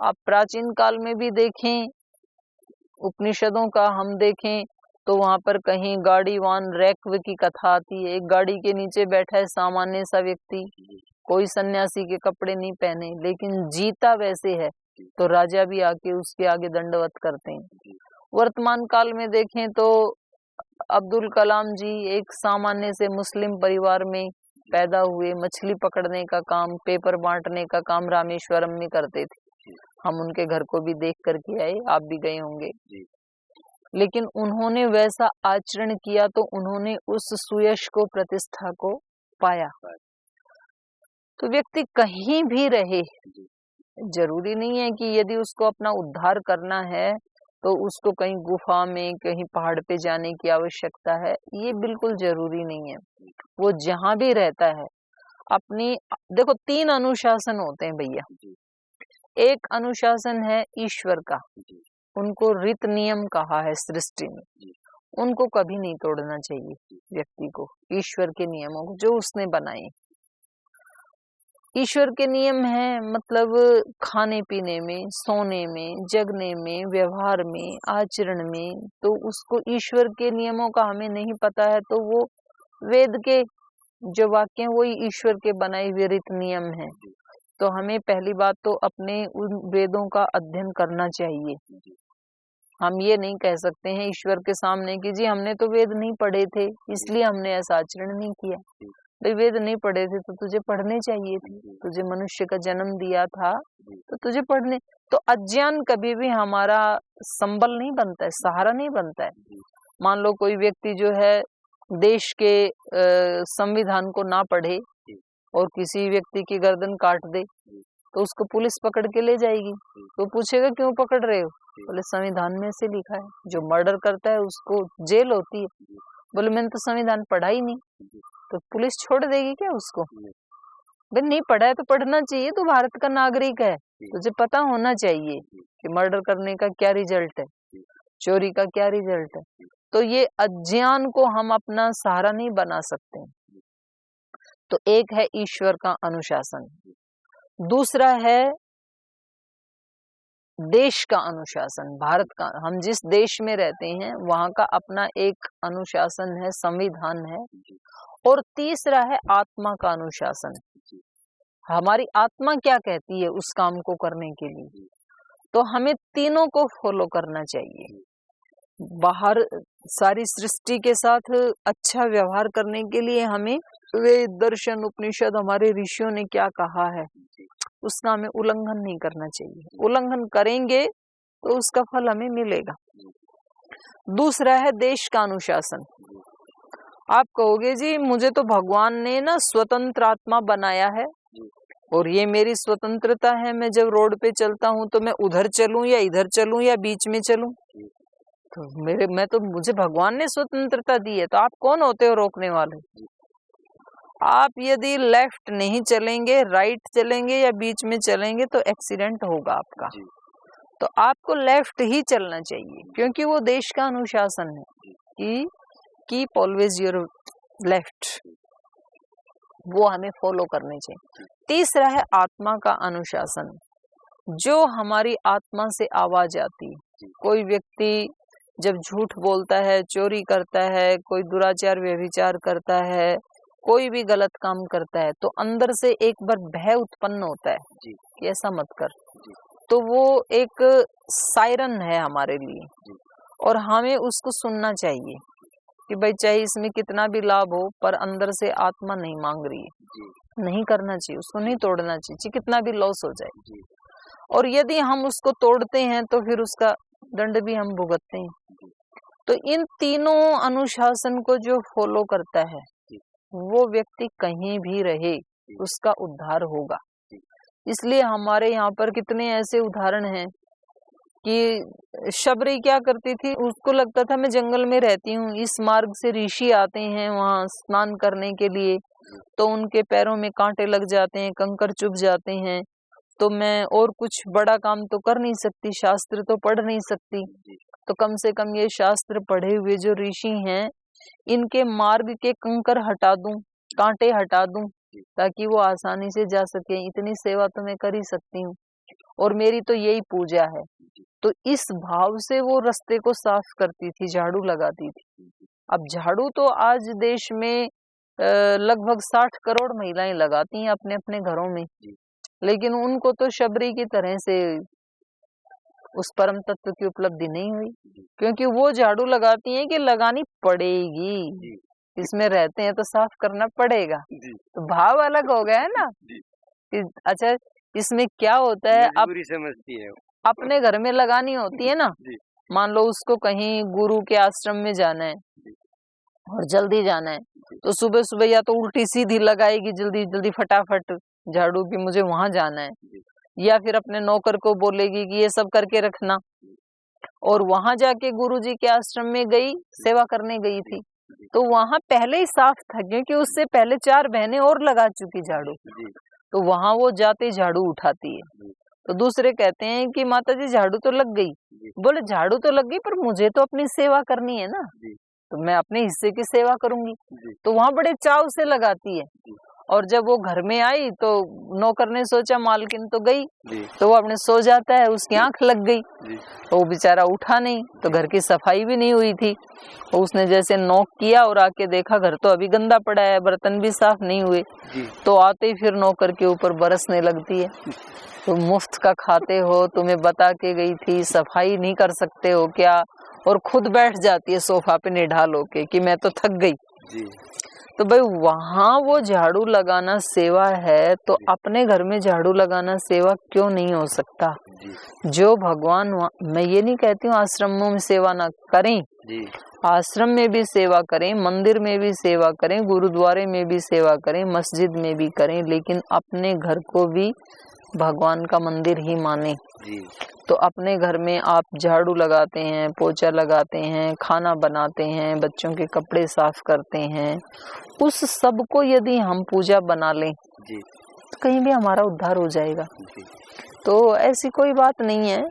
आप प्राचीन काल में भी देखें, उपनिषदों का हम देखें तो वहां पर कहीं गाड़ीवान रैक्व की कथा आती है। एक गाड़ी के नीचे बैठा है सामान्य सा व्यक्ति, कोई सन्यासी के कपड़े नहीं पहने, लेकिन जीता वैसे है, तो राजा भी आके उसके आगे दंडवत करते हैं। वर्तमान काल में देखें तो अब्दुल कलाम जी एक सामान्य से मुस्लिम परिवार में पैदा हुए, मछली पकड़ने का काम, पेपर बांटने का काम रामेश्वरम में करते थे। हम उनके घर को भी देख करके आए, आप भी गए होंगे। लेकिन उन्होंने वैसा आचरण किया तो उन्होंने उस सुयश को, प्रतिष्ठा को पाया। तो व्यक्ति कहीं भी रहे, जरूरी नहीं है कि यदि उसको अपना उद्धार करना है तो उसको कहीं गुफा में, कहीं पहाड़ पे जाने की आवश्यकता है, ये बिल्कुल जरूरी नहीं है। वो जहां भी रहता है अपनी, देखो 3 अनुशासन होते हैं भैया। एक अनुशासन है ईश्वर का, उनको रित नियम कहा है सृष्टि में, उनको कभी नहीं तोड़ना चाहिए व्यक्ति को, ईश्वर के नियमों को जो उसने बनाए। ईश्वर के नियम है मतलब खाने पीने में, सोने में, जगने में, व्यवहार में, आचरण में, तो उसको ईश्वर के नियमों का हमें नहीं पता है तो वो वेद के जो वाक्य हैं वही ईश्वर के बनाए हुए रित नियम हैं। तो हमें पहली बात तो अपने उन वेदों का अध्ययन करना चाहिए। हम ये नहीं कह सकते हैं ईश्वर के सामने कि जी हमने तो वेद नहीं पढ़े थे इसलिए हमने ऐसा आचरण नहीं किया। भाई वेद नहीं पढ़े थे तो तुझे पढ़ने चाहिए थे, तुझे मनुष्य का जन्म दिया था तो तुझे पढ़ने। तो अज्ञान कभी भी हमारा संबल नहीं बनता है, सहारा नहीं बनता है। मान लो कोई व्यक्ति जो है देश के संविधान को ना पढ़े और किसी व्यक्ति की गर्दन काट दे तो उसको पुलिस पकड़ के ले जाएगी, तो पूछेगा क्यों पकड़ रहे हो? बोले संविधान में से लिखा है जो मर्डर करता है उसको जेल होती है। बोले मैंने तो संविधान पढ़ा ही नहीं, तो पुलिस छोड़ देगी क्या उसको? भाई नहीं पढ़ा है तो पढ़ना चाहिए, तो भारत का नागरिक है, तुझे पता होना चाहिए कि मर्डर करने का क्या रिजल्ट है, चोरी का क्या रिजल्ट है। तो ये अज्ञान को हम अपना सहारा नहीं बना सकते। तो एक है ईश्वर का अनुशासन, दूसरा है देश का अनुशासन, भारत का, हम जिस देश में रहते हैं वहां का अपना एक अनुशासन है, संविधान है। और तीसरा है आत्मा का अनुशासन, हमारी आत्मा क्या कहती है उस काम को करने के लिए। तो हमें तीनों को फॉलो करना चाहिए। बाहर सारी सृष्टि के साथ अच्छा व्यवहार करने के लिए हमें वेद, दर्शन, उपनिषद, हमारे ऋषियों ने क्या कहा है उसका हमें उल्लंघन नहीं करना चाहिए। उल्लंघन करेंगे तो उसका फल हमें मिलेगा। दूसरा है देश का अनुशासन। आप कहोगे जी मुझे तो भगवान ने ना स्वतंत्र आत्मा बनाया है और ये मेरी स्वतंत्रता है, मैं जब रोड पे चलता हूँ तो मैं उधर चलूं या इधर चलूं या बीच में चलूं, तो मुझे भगवान ने स्वतंत्रता दी है, तो आप कौन होते हो रोकने वाले? आप यदि लेफ्ट नहीं चलेंगे, राइट चलेंगे या बीच में चलेंगे तो एक्सीडेंट होगा आपका। तो आपको लेफ्ट ही चलना चाहिए क्योंकि वो देश का अनुशासन है कि कीप ऑलवेज योर लेफ्ट, वो हमें फॉलो करने चाहिए। तीसरा है आत्मा का अनुशासन, जो हमारी आत्मा से आवाज आती है। कोई व्यक्ति जब झूठ बोलता है, चोरी करता है, कोई दुराचार व्यभिचार करता है, कोई भी गलत काम करता है, तो अंदर से एक बार भय उत्पन्न होता है कि ऐसा मत कर। तो वो एक सायरन है हमारे लिए और हमें उसको सुनना चाहिए कि भाई चाहे इसमें कितना भी लाभ हो पर अंदर से आत्मा नहीं मांग रही है, नहीं करना चाहिए, उसको नहीं तोड़ना चाहिए, कितना भी लॉस हो जाए। और यदि हम उसको तोड़ते हैं तो फिर उसका दंड भी हम भुगतते हैं। तो इन तीनों अनुशासन को जो फॉलो करता है वो व्यक्ति कहीं भी रहे उसका उद्धार होगा। इसलिए हमारे यहाँ पर कितने ऐसे उदाहरण हैं कि शबरी क्या करती थी, उसको लगता था मैं जंगल में रहती हूँ, इस मार्ग से ऋषि आते हैं वहां स्नान करने के लिए, तो उनके पैरों में कांटे लग जाते हैं, कंकर चुभ जाते हैं, तो मैं और कुछ बड़ा काम तो कर नहीं सकती, शास्त्र तो पढ़ नहीं सकती, तो कम से कम ये शास्त्र पढ़े हुए जो ऋषि हैं इनके मार्ग के कंकर हटा दूं, कांटे हटा दूं, ताकि वो आसानी से जा सके, इतनी सेवा तो मैं कर ही सकती हूँ। और मेरी तो यही पूजा है। तो इस भाव से वो रास्ते को साफ करती थी, झाड़ू लगाती थी। अब झाड़ू तो आज देश में लगभग 60 करोड़ महिलाएं लगाती हैं अपने अपने घरों में, लेकिन उनको तो शबरी की तरह से उस परम तत्व की उपलब्धि नहीं हुई, क्योंकि वो झाड़ू लगाती हैं कि लगानी पड़ेगी, इसमें रहते हैं तो साफ करना पड़ेगा। तो भाव अलग हो गया है ना। अच्छा, इसमें क्या होता है, अब समझती है अपने घर में लगानी होती है ना। मान लो उसको कहीं गुरु के आश्रम में जाना है और जल्दी जाना है, तो सुबह सुबह या तो उल्टी सीधी लगाएगी जल्दी जल्दी फटाफट झाड़ू की मुझे वहां जाना है, या फिर अपने नौकर को बोलेगी कि ये सब करके रखना, और वहां जाके गुरुजी के आश्रम में गई, सेवा करने गई थी, तो वहां पहले ही साफ था, क्योंकि उससे पहले 4 बहनें और लगा चुकी झाड़ू, तो वहां वो जाते झाड़ू उठाती है। तो दूसरे कहते हैं कि माता जी झाड़ू तो लग गई। बोले झाड़ू तो लग गई, पर मुझे तो अपनी सेवा करनी है ना, तो मैं अपने हिस्से की सेवा करूंगी। तो वहां बड़े चाव से लगाती है। और जब वो घर में आई तो नौकर ने सोचा मालकिन तो गई, तो वो अपने सो जाता है, उसकी आंख लग गई, तो वो बेचारा उठा नहीं, तो घर की सफाई भी नहीं हुई थी। तो उसने जैसे नॉक किया और आके देखा घर तो अभी गंदा पड़ा है, बर्तन भी साफ नहीं हुए, तो आते ही फिर नौकर के ऊपर बरसने लगती है, तुम मुफ्त का खाते हो, तुम्हें बता के गई थी, सफाई नहीं कर सकते हो क्या, और खुद बैठ जाती है सोफा पे निढाल होके कि मैं तो थक गई। तो भाई वहां वो झाड़ू लगाना सेवा है, तो अपने घर में झाड़ू लगाना सेवा क्यों नहीं हो सकता। जो भगवान, मैं ये नहीं कहती हूँ आश्रमों में सेवा ना करें, आश्रम में भी सेवा करें, मंदिर में भी सेवा करें, गुरुद्वारे में भी सेवा करें, मस्जिद में भी करें, लेकिन अपने घर को भी भगवान का मंदिर ही माने। तो अपने घर में आप झाड़ू लगाते हैं, पोछा लगाते हैं, खाना बनाते हैं, बच्चों के कपड़े साफ करते हैं, उस सब को यदि हम पूजा बना लें तो कहीं भी हमारा उद्धार हो जाएगा। तो ऐसी कोई बात नहीं है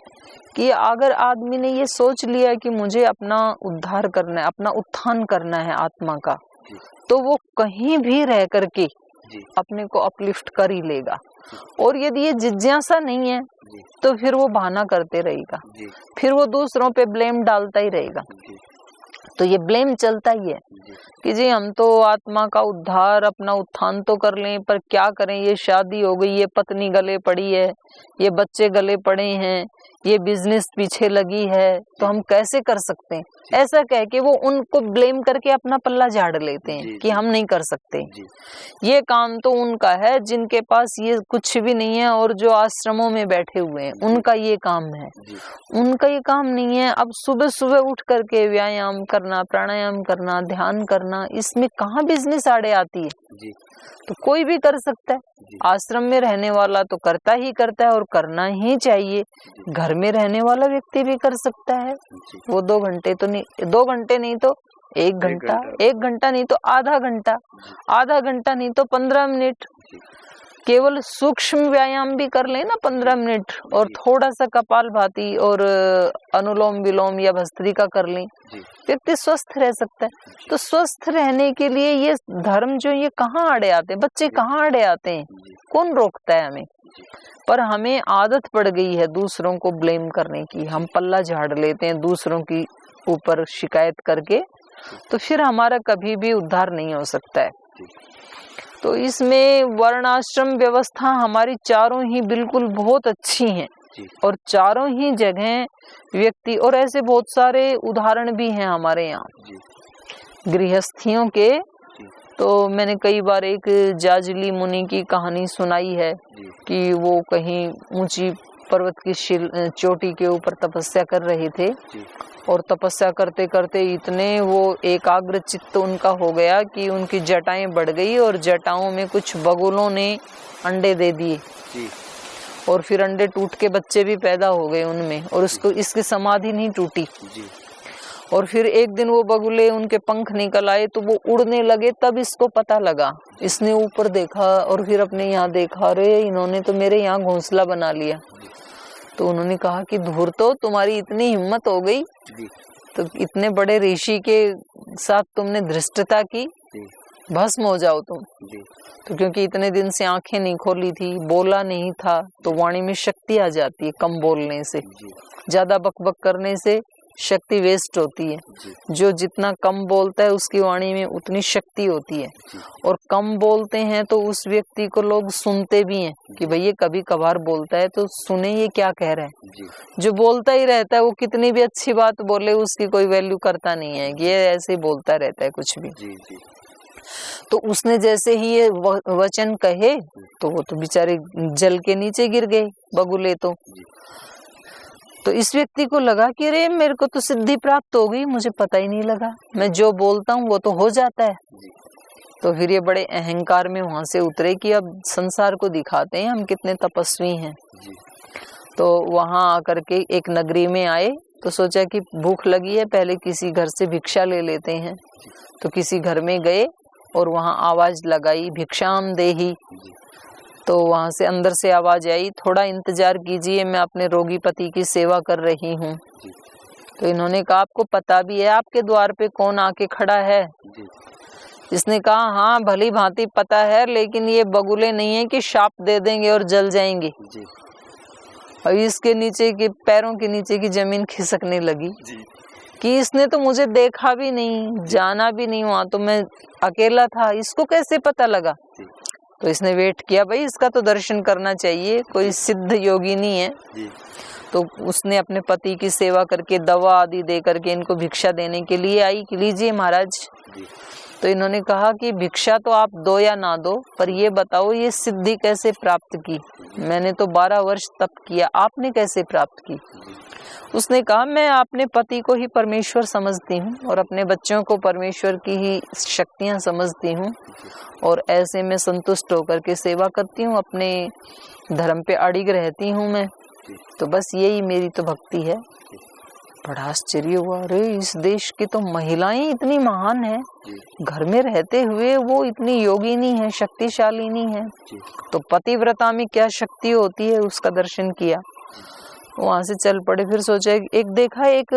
कि अगर आदमी ने ये सोच लिया कि मुझे अपना उद्धार करना है, अपना उत्थान करना है आत्मा का, तो वो कहीं भी रह करके अपने को अपलिफ्ट कर ही लेगा। और यदि ये जिज्ञासा नहीं है तो फिर वो बहाना करते रहेगा, फिर वो दूसरों पे ब्लेम डालता ही रहेगा। तो ये ब्लेम चलता ही है कि जी हम तो आत्मा का उद्धार, अपना उत्थान तो कर लें, पर क्या करें, ये शादी हो गई, ये पत्नी गले पड़ी है, ये बच्चे गले पड़े हैं, ये बिजनेस पीछे लगी है, तो हम कैसे कर सकते हैं। ऐसा कह के वो उनको ब्लेम करके अपना पल्ला झाड़ लेते हैं कि हम नहीं कर सकते। ये काम तो उनका है जिनके पास ये कुछ भी नहीं है, और जो आश्रमों में बैठे हुए हैं उनका ये काम है, उनका ये काम नहीं है। अब सुबह सुबह उठ करके व्यायाम करना, प्राणायाम करना, ध्यान करना, इसमें कहाँ बिजनेस आड़े आती है। तो कोई भी कर सकता है, आश्रम में रहने वाला तो करता ही करता है और करना ही चाहिए, घर में रहने वाला व्यक्ति भी कर सकता है। वो 2 घंटे तो नहीं, 2 घंटे नहीं तो 1 घंटा, 1 घंटा नहीं तो आधा घंटा, आधा घंटा नहीं तो 15 मिनट, केवल सूक्ष्म व्यायाम भी कर ले ना 15 मिनट, और थोड़ा सा कपालभाति और अनुलोम विलोम या भस्त्रिका कर लें, व्यक्ति स्वस्थ रह सकता है। तो स्वस्थ रहने के लिए ये धर्म जो ये कहाँ आड़े आते हैं, बच्चे कहाँ आड़े आते हैं, कौन रोकता है हमें। पर हमें आदत पड़ गई है दूसरों को ब्लेम करने की, हम पल्ला झाड़ लेते हैं दूसरों की ऊपर शिकायत करके, तो फिर हमारा कभी भी उद्धार नहीं हो सकता है। तो इसमें वर्णाश्रम व्यवस्था हमारी चारों ही बिल्कुल बहुत अच्छी हैं, और चारों ही जगह व्यक्ति, और ऐसे बहुत सारे उदाहरण भी हैं हमारे यहाँ गृहस्थियों के। तो मैंने कई बार एक जाजली मुनि की कहानी सुनाई है कि वो कहीं ऊंची पर्वत की चोटी के ऊपर तपस्या कर रहे थे, और तपस्या करते करते इतने वो एकाग्र चित्त उनका हो गया कि उनकी जटाएं बढ़ गई, और जटाओं में कुछ बगुलों ने अंडे दे दिए, और फिर अंडे टूट के बच्चे भी पैदा हो गए उनमें, और उसको इसकी समाधि नहीं टूटी। और फिर एक दिन वो बगुले, उनके पंख निकल आए तो वो उड़ने लगे, तब इसको पता लगा, इसने ऊपर देखा और फिर अपने यहाँ देखा, अरे इन्होंने तो मेरे यहाँ घोंसला बना लिया। तो उन्होंने कहा कि धूर्तो, तुम्हारी इतनी हिम्मत हो गई, तो इतने बड़े ऋषि के साथ तुमने धृष्टता की, भस्म हो जाओ तुम। तो क्योंकि इतने दिन से आंखें नहीं खोली थी, बोला नहीं था, तो वाणी में शक्ति आ जाती है कम बोलने से। ज्यादा बकबक करने से शक्ति वेस्ट होती है। जो जितना कम बोलता है उसकी वाणी में उतनी शक्ति होती है। और कम बोलते हैं तो उस व्यक्ति को लोग सुनते भी हैं कि भाई ये कभी कभार बोलता है तो सुने ये क्या कह रहा है। जो बोलता ही रहता है वो कितनी भी अच्छी बात बोले उसकी कोई वैल्यू करता नहीं है, ये ऐसे ही बोलता रहता है कुछ भी। तो उसने जैसे ही ये वचन कहे तो वो तो बेचारे जल के नीचे गिर गए बगुले। तो इस व्यक्ति को लगा कि अरे मेरे को तो सिद्धि प्राप्त हो गई, मुझे पता ही नहीं लगा, मैं जो बोलता हूँ वो तो हो जाता है। तो फिर ये बड़े अहंकार में वहां से उतरे कि अब संसार को दिखाते हैं हम कितने तपस्वी हैं। तो वहां आकर के एक नगरी में आए तो सोचा कि भूख लगी है, पहले किसी घर से भिक्षा ले लेते हैं। तो किसी घर में गए और वहां आवाज लगाई, भिक्षाम देही। तो वहां से अंदर से आवाज आई, थोड़ा इंतजार कीजिए, मैं अपने रोगी पति की सेवा कर रही हूँ। तो इन्होंने कहा आपको पता भी है आपके द्वार पे कौन आके खड़ा है? इसने कहा हाँ भली भांति पता है, लेकिन ये बगुले नहीं है कि शाप दे देंगे और जल जाएंगे। और इसके नीचे के पैरों के नीचे की जमीन खिसकने लगी कि इसने तो मुझे देखा भी नहीं, जाना भी नहीं, वहां तो मैं अकेला था, इसको कैसे पता लगा? तो इसने वेट किया, भाई इसका तो दर्शन करना चाहिए, कोई सिद्ध योगी नहीं है। तो उसने अपने पति की सेवा करके दवा आदि दे करके इनको भिक्षा देने के लिए आई कि लीजिए महाराज। तो इन्होंने कहा कि भिक्षा तो आप दो या ना दो, पर ये बताओ ये सिद्धि कैसे प्राप्त की? मैंने तो 12 वर्ष तप किया, आपने कैसे प्राप्त की? उसने कहा मैं अपने पति को ही परमेश्वर समझती हूँ और अपने बच्चों को परमेश्वर की ही शक्तियाँ समझती हूँ, और ऐसे में संतुष्ट होकर के सेवा करती हूँ, अपने धर्म पे अड़िग रहती हूँ मैं। तो बस यही मेरी तो भक्ति है। बड़ा आश्चर्य हुआ, अरे इस देश की तो महिलाएं इतनी महान है, घर में रहते हुए वो इतनी योगिनी है, शक्तिशालिनी है, तो पतिव्रता में क्या शक्ति होती है उसका दर्शन किया। वहां से चल पड़े। फिर सोचा एक देखा एक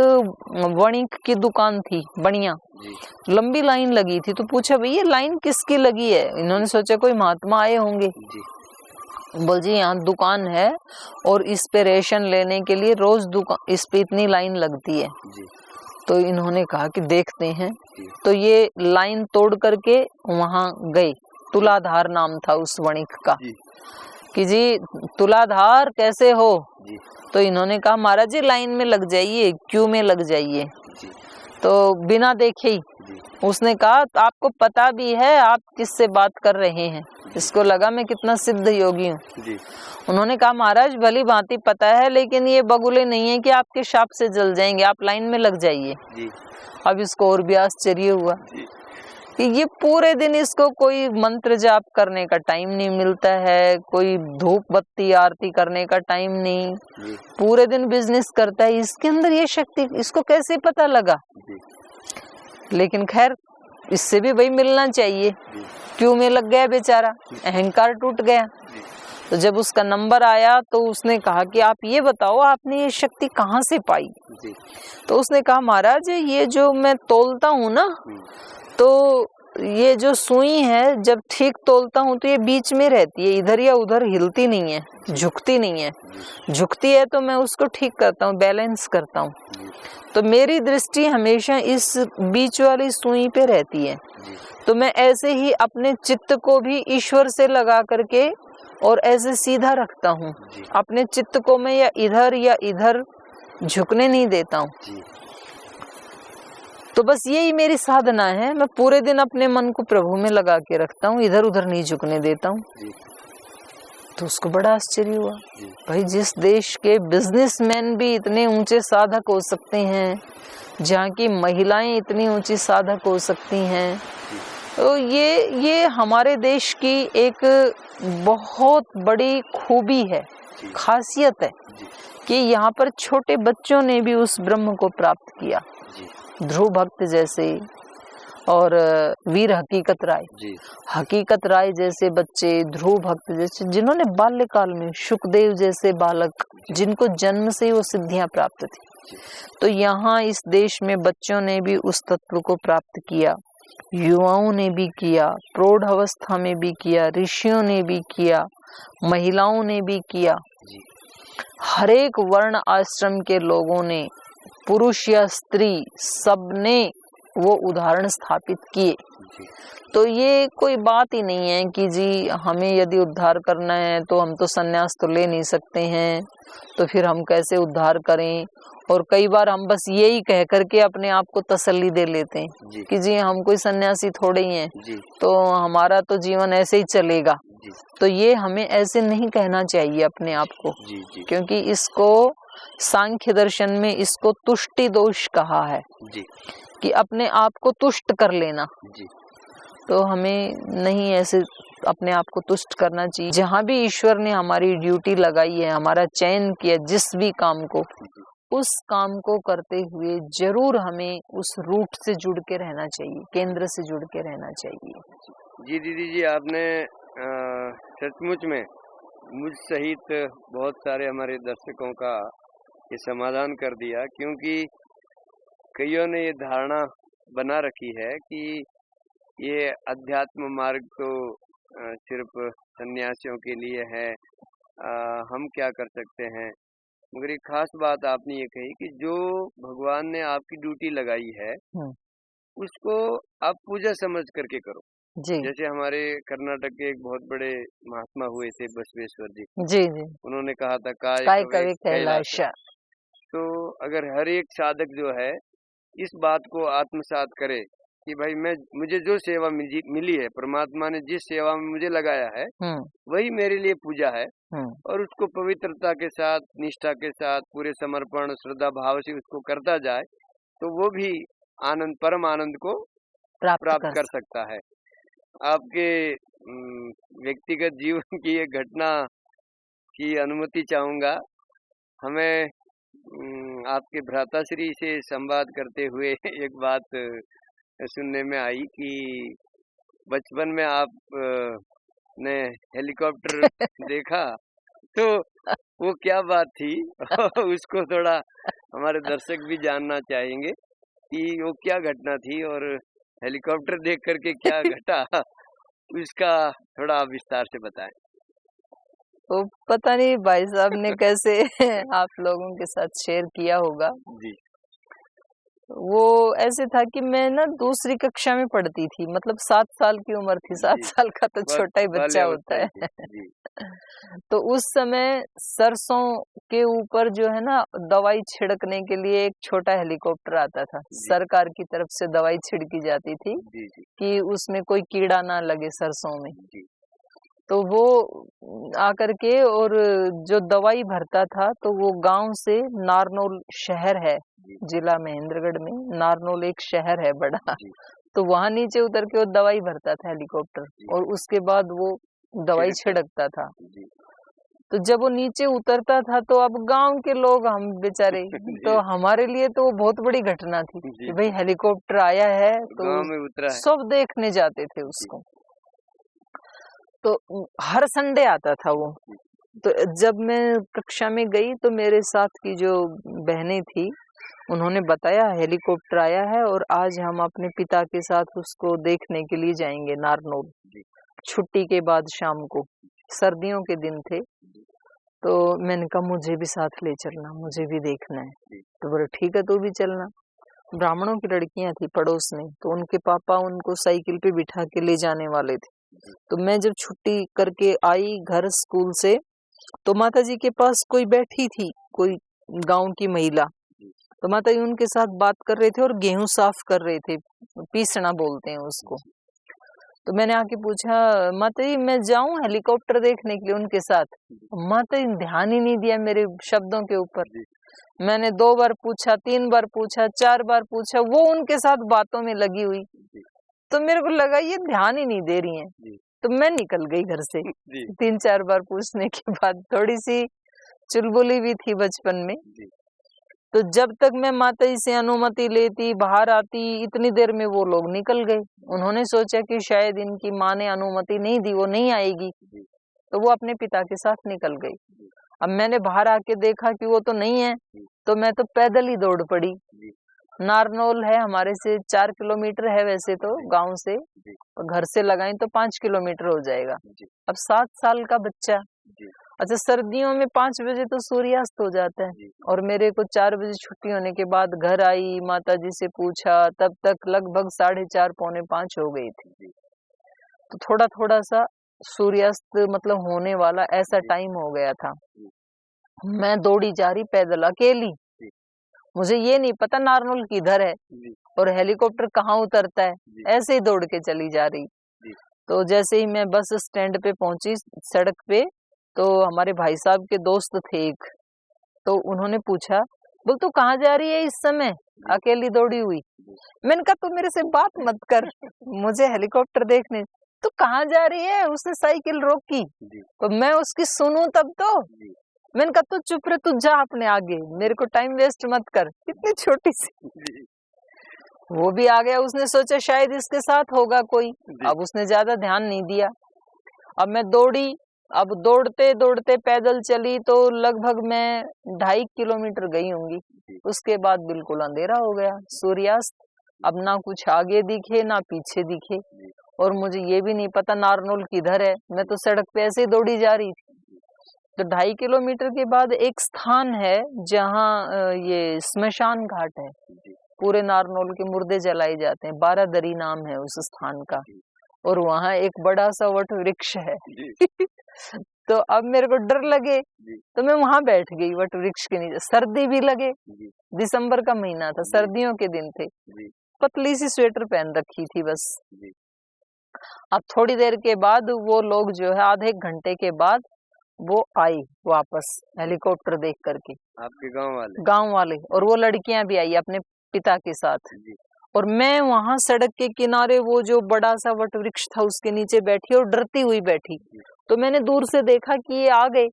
वणिक की दुकान थी, बढ़िया लंबी लाइन लगी थी। तो पूछा भाई ये लाइन किसकी लगी है? इन्होंने सोचा कोई महात्मा आए होंगे। बोल जी यहाँ दुकान है और इस पे रेशन लेने के लिए रोज दुकान इस पे इतनी लाइन लगती है। तो इन्होंने कहा कि देखते हैं। तो ये लाइन तोड़ करके वहां गए। तुलाधार नाम था उस वणिक का कि जी तुलाधार कैसे हो? तो इन्होंने कहा महाराज जी लाइन में लग जाइए, क्यू में लग जाइए। तो बिना देखे ही उसने कहा आपको पता भी है आप किससे बात कर रहे हैं? इसको लगा मैं कितना सिद्ध योगी हूँ। उन्होंने कहा महाराज भली भांति पता है, लेकिन ये बगुले नहीं है कि आपके शाप से जल जाएंगे, आप लाइन में लग जाइए। अब इसको और भी आश्चर्य हुआ कि ये पूरे दिन इसको कोई मंत्र जाप करने का टाइम नहीं मिलता है, कोई धूप बत्ती आरती करने का टाइम नहीं, पूरे दिन बिजनेस करता है, इसके अंदर ये शक्ति इसको कैसे पता लगा? लेकिन खैर इससे भी भाई मिलना चाहिए, क्यों में लग गया बेचारा, अहंकार टूट गया। तो जब उसका नंबर आया तो उसने कहा कि आप ये बताओ आपने ये शक्ति कहाँ से पाई? तो उसने कहा महाराज ये जो मैं तोलता हूँ ना, तो ये जो सुई है जब ठीक तोलता हूँ तो ये बीच में रहती है, इधर या उधर हिलती नहीं है, झुकती नहीं है। झुकती है तो मैं उसको ठीक करता हूँ, बैलेंस करता हूँ। तो मेरी दृष्टि हमेशा इस बीच वाली सुई पे रहती है। तो मैं ऐसे ही अपने चित्त को भी ईश्वर से लगा करके और ऐसे सीधा रखता हूँ। अपने चित्त को मैं या इधर झुकने नहीं देता हूँ। तो बस यही मेरी साधना है, मैं पूरे दिन अपने मन को प्रभु में लगा के रखता हूँ, इधर उधर नहीं झुकने देता हूँ। तो उसको बड़ा आश्चर्य हुआ, भाई जिस देश के बिजनेसमैन भी इतने ऊंचे साधक हो सकते हैं, जहाँ की महिलाएं इतनी ऊंची साधक हो सकती हैं, तो ये हमारे देश की एक बहुत बड़ी खूबी है, खासियत है कि यहाँ पर छोटे बच्चों ने भी उस ब्रह्म को प्राप्त किया। ध्रुव भक्त जैसे और वीर हकीकत राय जैसे बच्चे, ध्रुव भक्त जैसे, जिन्होंने बाल्यकाल में सुखदेव जैसे बालक, जिनको जन्म से वो सिद्धियां प्राप्त थी। तो यहाँ इस देश में बच्चों ने भी उस तत्व को प्राप्त किया युवाओं ने भी किया, प्रौढ़ अवस्था में भी किया, ऋषियों ने भी किया, महिलाओं ने भी किया। हर एक वर्ण आश्रम के लोगों ने, पुरुष या स्त्री, सबने वो उदाहरण स्थापित किए। तो ये कोई बात ही नहीं है कि जी हमें यदि उद्धार करना है तो हम तो सन्यास तो ले नहीं सकते हैं, तो फिर हम कैसे उद्धार करें। और कई बार हम बस यही कह करके अपने आप को तसल्ली दे लेते हैं कि जी हम कोई सन्यासी थोड़े ही हैं, तो हमारा तो जीवन ऐसे ही चलेगा। तो ये हमें ऐसे नहीं कहना चाहिए अपने आप को, क्योंकि इसको सांख्य दर्शन में इसको तुष्टि दोष कहा है कि अपने आप को तुष्ट कर लेना। तो हमें नहीं ऐसे अपने आप को तुष्ट करना चाहिए। जहाँ भी ईश्वर ने हमारी ड्यूटी लगाई है, हमारा चयन किया जिस भी काम को, उस काम को करते हुए जरूर हमें उस रूट से जुड़ के रहना चाहिए, केंद्र से जुड़ के रहना चाहिए। जी दीदी जी, आपने सचमुच में मुझ सहित बहुत सारे हमारे दर्शकों का ये समाधान कर दिया, क्योंकि कईयों ने ये धारणा बना रखी है कि ये अध्यात्म मार्ग तो सिर्फ सन्यासियों के लिए है, हम क्या कर सकते हैं। मगर एक खास बात आपने ये कही कि जो भगवान ने आपकी ड्यूटी लगाई है उसको आप पूजा समझ करके करो। जी। जैसे हमारे कर्नाटक के एक बहुत बड़े महात्मा हुए थे बसवेश्वर जी। जी। उन्होंने कहा था काय कवे कैलाश। तो अगर हर एक साधक जो है इस बात को आत्मसात करे कि भाई मुझे जो सेवा मिली है, परमात्मा ने जिस सेवा में मुझे लगाया है वही मेरे लिए पूजा है, और उसको पवित्रता के साथ, निष्ठा के साथ, पूरे समर्पण श्रद्धा भाव से उसको करता जाए, तो वो भी आनंद, परम आनंद को प्राप्त कर सकता है। आपके व्यक्तिगत जीवन की एक घटना की अनुमति चाहूंगा। हमें आपके भ्राताश्री से संवाद करते हुए एक बात सुनने में आई कि बचपन में आप ने हेलीकॉप्टर देखा, तो वो क्या बात थी उसको थोड़ा हमारे दर्शक भी जानना चाहेंगे कि वो क्या घटना थी और हेलीकॉप्टर देख करके क्या घटा, उसका थोड़ा विस्तार से बताएं। तो पता नहीं भाई साहब ने कैसे आप लोगों के साथ शेयर किया होगा जी। वो ऐसे था कि मैं ना दूसरी कक्षा में पढ़ती थी, मतलब 7 साल की उम्र थी। 7 साल का तो छोटा ही बच्चा होता है तो उस समय सरसों के ऊपर जो है ना दवाई छिड़कने के लिए एक छोटा हेलीकॉप्टर आता था, सरकार की तरफ से दवाई छिड़की जाती थी कि उसमें कोई कीड़ा ना लगे सरसों में। तो वो आकर के और जो दवाई भरता था, तो वो गांव से नारनौल शहर है, जिला महेंद्रगढ़ में नारनौल एक शहर है बड़ा, तो वहां नीचे उतर के वो दवाई भरता था हेलीकॉप्टर, और उसके बाद वो दवाई छिड़कता था। तो जब वो नीचे उतरता था तो अब गांव के लोग, हम बेचारे, तो हमारे लिए तो वो बहुत बड़ी घटना थी कि भाई हेलीकॉप्टर आया है, तो सब देखने जाते थे उसको। तो हर संडे आता था वो। तो जब मैं कक्षा में गई तो मेरे साथ की जो बहनें थी उन्होंने बताया हेलीकॉप्टर आया है और आज हम अपने पिता के साथ उसको देखने के लिए जाएंगे नारनौल, छुट्टी के बाद शाम को, सर्दियों के दिन थे। तो मैंने कहा मुझे भी साथ ले चलना, मुझे भी देखना है। तो बोले ठीक है तू भी चलना। ब्राह्मणों की लड़कियां थी पड़ोस में, तो उनके पापा उनको साइकिल पे बिठा के ले जाने वाले थे। तो मैं जब छुट्टी करके आई घर स्कूल से, तो माता जी के पास कोई बैठी थी, कोई गांव की महिला, तो माता जी उनके साथ बात कर रहे थे और गेहूं साफ कर रहे थे, पीसना बोलते हैं उसको। तो मैंने आके पूछा माता जी मैं जाऊं हेलीकॉप्टर देखने के लिए उनके साथ? माता जी ध्यान ही नहीं दिया मेरे शब्दों के ऊपर। मैंने 2 बार पूछा, 3 बार पूछा, 4 बार पूछा, वो उनके साथ बातों में लगी हुई। तो मेरे को लगा ये ध्यान ही नहीं दे रही हैं, तो मैं निकल गई घर से 3-4 बार पूछने के बाद। थोड़ी सी चुलबुली भी थी बचपन में। तो जब तक मैं माता जी से अनुमति लेती, बाहर आती, इतनी देर में वो लोग निकल गए। उन्होंने सोचा कि शायद इनकी माँ ने अनुमति नहीं दी, वो नहीं आएगी, तो वो अपने पिता के साथ निकल गई। अब मैंने बाहर आके देखा कि वो तो नहीं है, तो मैं तो पैदल ही दौड़ पड़ी। नारनौल है हमारे से 4 किलोमीटर है वैसे तो गांव से, और घर से लगाएं तो 5 किलोमीटर हो जाएगा। अब 7 साल का बच्चा, अच्छा सर्दियों में 5 बजे तो सूर्यास्त हो जाता है, और मेरे को 4 बजे छुट्टी होने के बाद घर आई, माता जी से पूछा, तब तक लगभग 4:30 पौने 5 हो गई थी। तो थोड़ा थोड़ा सा सूर्यास्त मतलब होने वाला ऐसा टाइम हो गया था। मैं दौड़ी जा रही पैदल अकेली, मुझे ये नहीं पता नारनौल किधर है और हेलीकॉप्टर कहाँ उतरता है, ऐसे ही दौड़ के चली जा रही। तो जैसे ही मैं बस स्टैंड पे पहुंची सड़क पे, तो हमारे भाई साहब के दोस्त थे एक, तो उन्होंने पूछा, बोल तू कहाँ जा रही है इस समय अकेली दौड़ी हुई? मैंने कहा तू मेरे से बात मत कर, मुझे हेलीकॉप्टर देखने। तू कहाँ जा रही है? उसने साइकिल रोकी तो मैं उसकी सुनूं तब तो। मैंने कहा तू चुप रहे, तू जा अपने आगे, मेरे को टाइम वेस्ट मत कर। इतनी छोटी सी। वो भी आ गया, उसने सोचा शायद इसके साथ होगा कोई, अब उसने ज्यादा ध्यान नहीं दिया। अब मैं दौड़ी, अब दौड़ते दौड़ते पैदल चली तो लगभग मैं 2.5 किलोमीटर गई होंगी। उसके बाद बिल्कुल अंधेरा हो गया, सूर्यास्त। अब ना कुछ आगे दिखे ना पीछे दिखे, और मुझे ये भी नहीं पता नारनौल किधर है। मैं तो सड़क पे ऐसे ही दौड़ी जा रही थी। तो 2.5 किलोमीटर के बाद एक स्थान है जहाँ ये स्मशान घाट है, पूरे नारनौल के मुर्दे जलाए जाते हैं, 12 दरी नाम है उस स्थान का, और वहाँ एक बड़ा सा वट वृक्ष है। तो अब मेरे को डर लगे तो मैं वहां बैठ गई वट वृक्ष के नीचे। सर्दी भी लगे, दिसंबर का महीना था, सर्दियों के दिन थे, पतली सी स्वेटर पहन रखी थी बस। अब थोड़ी देर के बाद वो लोग जो है आधे एक घंटे के बाद वो आई वापस हेलीकॉप्टर देख करके, आपके गांव वाले, और वो लड़कियां भी आई अपने पिता के साथ। और मैं वहां सड़क के किनारे वो जो बड़ा सा वट वृक्ष था उसके नीचे बैठी और डरती हुई बैठी। तो मैंने दूर से देखा कि ये आ गए,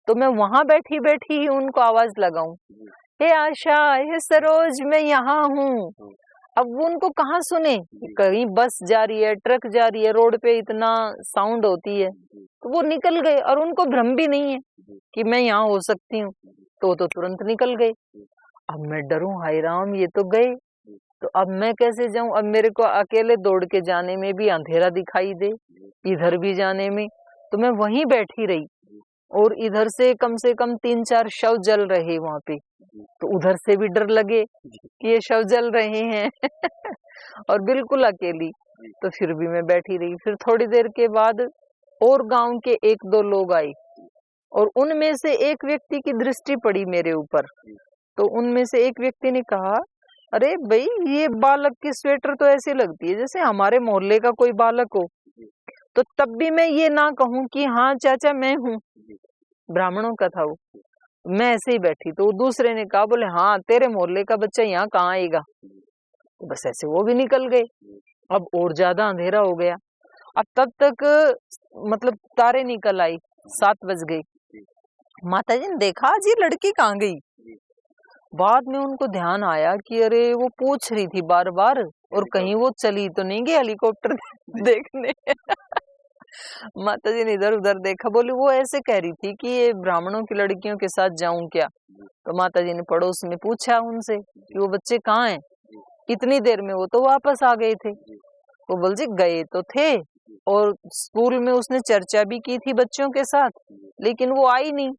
तो मैं वहां बैठी बैठी ही उनको आवाज लगाऊं, हे आशा, हे सरोज, मैं यहाँ हूँ। अब वो उनको कहाँ सुने, कहीं बस जा रही है, ट्रक जा रही है, रोड पे इतना साउंड होती है। तो वो निकल गए, और उनको भ्रम भी नहीं है कि मैं यहाँ हो सकती हूँ, तो तुरंत निकल गए। अब मैं डरूं, हाय राम ये तो गए, तो अब मैं कैसे जाऊं? अब मेरे को अकेले दौड़ के जाने में भी अंधेरा दिखाई दे, इधर भी जाने में, तो मैं वहीं बैठी रही। और इधर से कम 3-4 शव जल रहे वहां पे, तो उधर से भी डर लगे कि ये शव जल रहे हैं। और बिल्कुल अकेली, तो फिर भी मैं बैठी रही। फिर थोड़ी देर के बाद और गांव के 1-2 लोग आए, और उनमें से एक व्यक्ति की दृष्टि पड़ी मेरे ऊपर। तो उनमें से एक व्यक्ति ने कहा, अरे भाई ये बालक की स्वेटर तो ऐसी लगती है जैसे हमारे मोहल्ले का कोई बालक हो। तो तब भी मैं ये ना कहूं कि हाँ चाचा मैं हूँ, ब्राह्मणों का था वो, मैं ऐसे ही बैठी। तो दूसरे ने कहा, बोले हाँ तेरे मोहल्ले का बच्चा यहाँ कहाँ आएगा। तो बस ऐसे वो भी निकल गए। अब और ज्यादा अंधेरा हो गया। अब तब तक मतलब तारे निकल आई, 7 बज गए। माता जी ने देखा आज ये लड़की कहाँ गई। बाद में उनको ध्यान आया कि अरे वो पूछ रही थी बार बार, और कहीं वो चली तो नहीं गई हेलीकॉप्टर देखने। माता जी ने इधर उधर देखा, बोली वो ऐसे कह रही थी कि ये ब्राह्मणों की लड़कियों के साथ जाऊं क्या। तो माता जी ने पड़ोस में पूछा उनसे कि वो बच्चे कहाँ हैं। इतनी देर में वो तो वापस आ गए थे। वो बोल जी गए तो थे, और स्कूल में उसने चर्चा भी की थी बच्चों के साथ, लेकिन वो आई नहीं,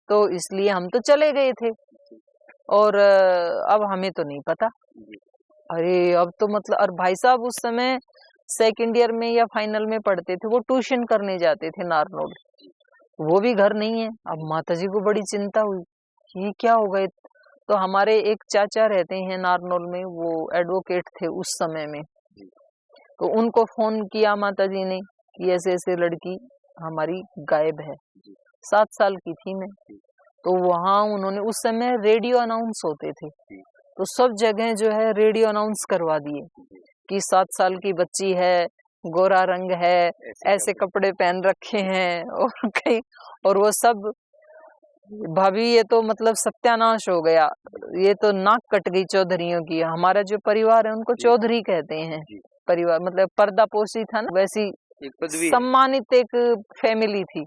तो इसलिए हम तो चले गए थे, और अब हमें तो नहीं पता। अरे अब तो मतलब, और भाई साहब उस समय 2nd ईयर में या फाइनल में पढ़ते थे, वो ट्यूशन करने जाते थे नारनौल, वो भी घर नहीं है। अब माता जी को बड़ी चिंता हुई कि ये क्या हो गए। तो हमारे एक चाचा रहते हैं नारनौल में, वो एडवोकेट थे उस समय में, तो उनको फोन किया माता जी ने कि ऐसे ऐसे लड़की हमारी गायब है। 7 साल की थी मैं। तो वहाँ उन्होंने, उस समय रेडियो अनाउंस होते थे, तो सब जगह जो है रेडियो अनाउंस करवा दिए कि 7 साल की बच्ची है, गोरा रंग है, ऐसे कपड़े पहन रखे हैं, और कहीं, और वो सब, भाभी ये तो मतलब सत्यानाश हो गया, ये तो नाक कट गई चौधरियों की। हमारा जो परिवार है उनको चौधरी कहते हैं, परिवार मतलब पर्दापोशी था ना, वैसी सम्मानित एक फैमिली थी।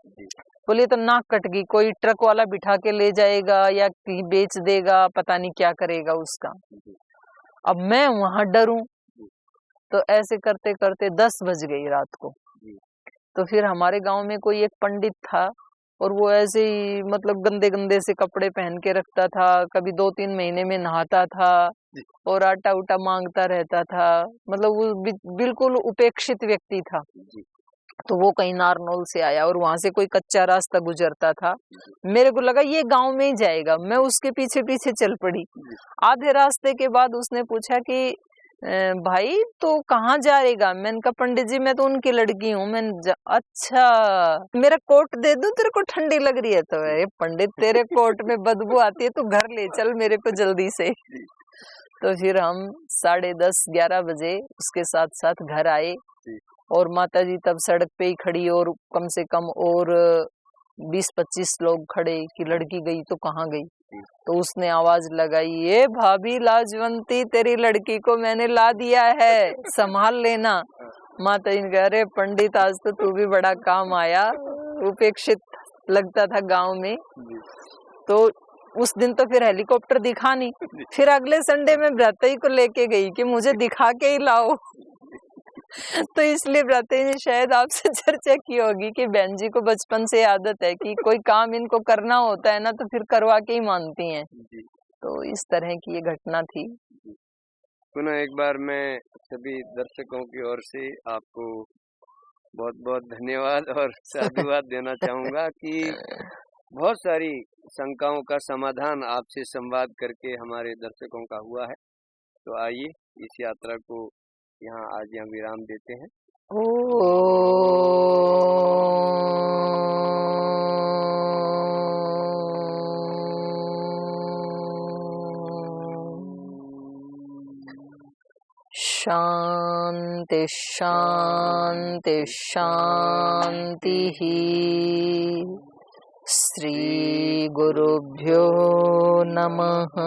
बोले तो नाक कट गई, कोई ट्रक वाला बिठा के ले जाएगा या कहीं बेच देगा, पता नहीं क्या करेगा उसका। अब मैं वहां डरूं, तो ऐसे करते करते 10 बज गई रात को। तो फिर हमारे गांव में कोई एक पंडित था, और वो ऐसे ही मतलब गंदे गंदे से कपड़े पहन के रखता था, कभी 2-3 महीने में नहाता था और आटा उटा मांगता रहता था, मतलब वो बिल्कुल उपेक्षित व्यक्ति था। तो वो कहीं नारनौल से आया और वहां से कोई कच्चा रास्ता गुजरता था। मेरे को लगा ये गांव में ही जाएगा, मैं उसके पीछे पीछे चल पड़ी। आधे रास्ते के बाद उसने पूछा कि भाई तो कहाँ जाएगा? मैंने कहा पंडित जी मैं तो उनकी लड़की हूँ। अच्छा, मेरा कोट दे दूं, तेरे को ठंडी लग रही है? तो पंडित तेरे कोट में बदबू आती है, तू घर ले चल मेरे को जल्दी से। तो फिर हम 10:30-11 बजे उसके साथ साथ घर आए, और माताजी तब सड़क पे ही खड़ी, और कम से कम और 20-25 लोग खड़े कि लड़की गई तो कहाँ गई। तो उसने आवाज लगाई, ये भाभी लाजवंती, तेरी लड़की को मैंने ला दिया है, संभाल लेना। माताजी ने कहा, अरे पंडित आज तो तू भी बड़ा काम आया, उपेक्षित लगता था गांव में। तो उस दिन तो फिर हेलीकॉप्टर दिखा नहीं, फिर अगले संडे में भ्राताई को लेके गई कि मुझे दिखा के ही लाओ। तो इसलिए भ्राताई ने शायद आपसे चर्चा की होगी कि बहन जी को बचपन से आदत है कि कोई काम इनको करना होता है ना तो फिर करवा के ही मानती हैं। तो इस तरह की ये घटना थी। पुनः एक बार मैं सभी दर्शकों की ओर से आपको बहुत बहुत धन्यवाद और साधुवाद देना चाहूंगा कि बहुत सारी शंकाओं का समाधान आपसे संवाद करके हमारे दर्शकों का हुआ है। तो आइए इस यात्रा को यहाँ विराम देते हैं। शांति शांति शांति। श्री गुरुभ्यो नमः।